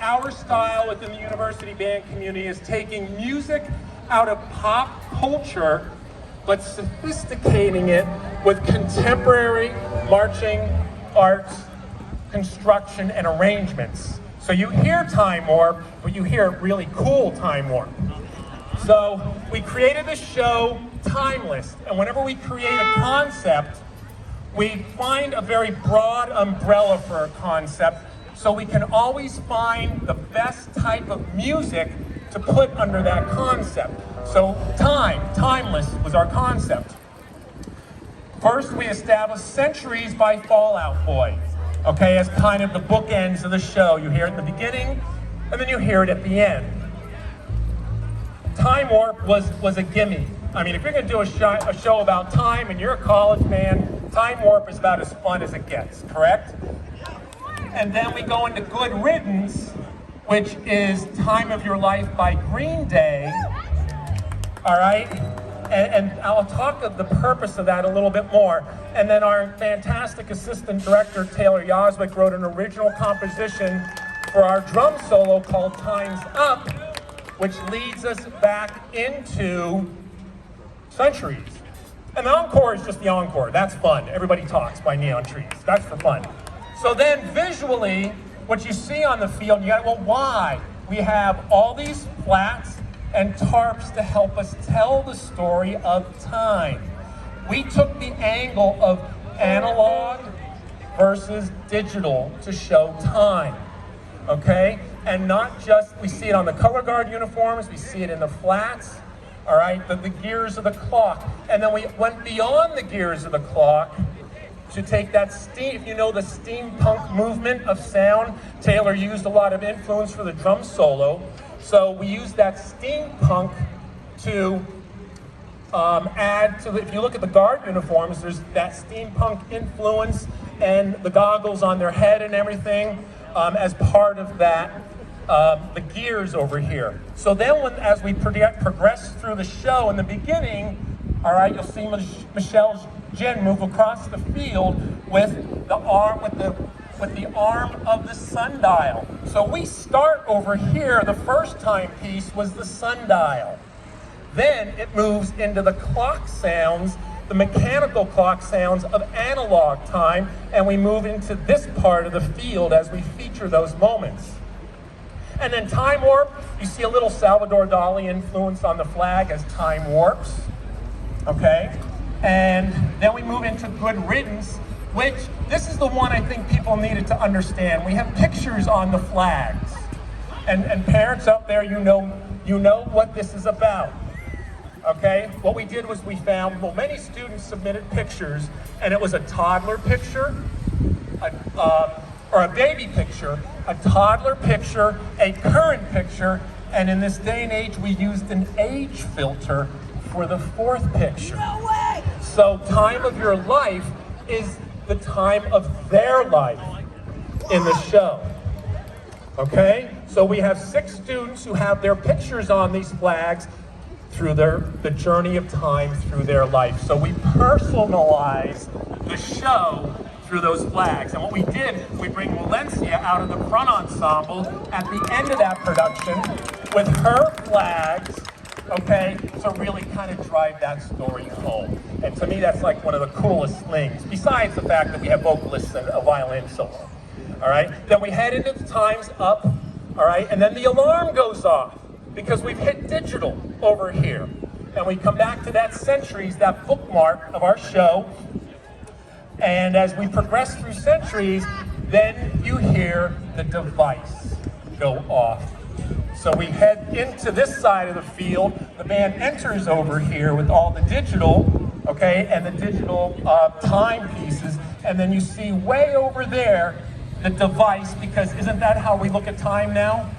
Our style within the university band community is taking music out of pop culture, but sophisticating it with contemporary marching arts, construction, and arrangements. So you hear Time Warp, but you hear really cool Time Warp. So we created this show, Timeless, and whenever we create a concept, we find a very broad umbrella for a concept, so we can always find the best type of music to put under that concept. So Timeless was our concept. First, we established Centuries by Fall Out Boy, okay, as kind of the bookends of the show. You hear it at the beginning, and then you hear it at the end. Time Warp was a gimme. I mean, if you're gonna do a show about time and you're a college man, Time Warp is about as fun as it gets, correct? And then we go into Good Riddance, which is Time of Your Life by Green Day, all right? And I'll talk of the purpose of that a little bit more. And then our fantastic assistant director, Taylor Yoswick, wrote an original composition for our drum solo called Time's Up, which leads us back into Centuries. And the encore is just the encore. That's fun. Everybody Talks by Neon Trees. That's for fun. So then visually, what you see on the field, you got, well, why? We have all these flats and tarps to help us tell the story of time. We took the angle of analog versus digital to show time, okay? And not just, we see it on the color guard uniforms, we see it in the flats, all right, the gears of the clock. And then we went beyond the gears of the clock to take that steam, if you know the steampunk movement of sound, Taylor used a lot of influence for the drum solo. So we used that steampunk to add to the, if you look at the guard uniforms, there's that steampunk influence and the goggles on their head and everything as part of that, the gears over here. So then as we progress through the show in the beginning, all right, you'll see Michelle's Jin move across the field with the arm, with the arm of the sundial. So we start over here, the first timepiece was the sundial. Then it moves into the clock sounds, the mechanical clock sounds of analog time, and we move into this part of the field as we feature those moments. And then Time Warp, you see a little Salvador Dali influence on the flag as time warps, okay? And then we move into Good Riddance, which this is the one I think people needed to understand. We have pictures on the flags. And parents up there, you know what this is about. Okay? What we did was we found, well, many students submitted pictures, and it was a toddler picture, or a baby picture, a toddler picture, a current picture, and in this day and age, we used an age filter for the fourth picture. No way! So Time of Your Life is the time of their life in the show. Okay? So we have 6 students who have their pictures on these flags through the journey of time through their life. So we personalize the show through those flags. And what we did, we bring Valencia out of the front ensemble at the end of that production with her flags, okay, to really kind of drive that story home. And to me, that's like one of the coolest things, besides the fact that we have vocalists and a violin solo. All right, then we head into the Time's Up, all right, and then the alarm goes off because we've hit digital over here. And we come back to that Centuries, that bookmark of our show. And as we progress through Centuries, then you hear the device go off. So we head into this side of the field. The band enters over here with all the digital, okay, and the digital timepieces. And then you see way over there the device, because isn't that how we look at time now?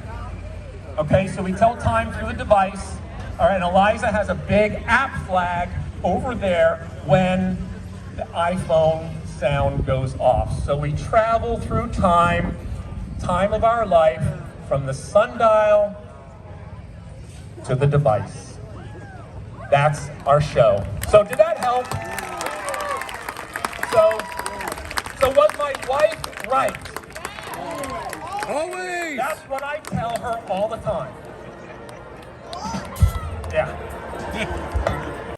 Okay, so we tell time through the device. All right, and Eliza has a big app flag over there when the iPhone sound goes off. So we travel through time of our life, from the sundial to the device. That's our show. So did that help? So was my wife right? Always! That's what I tell her all the time.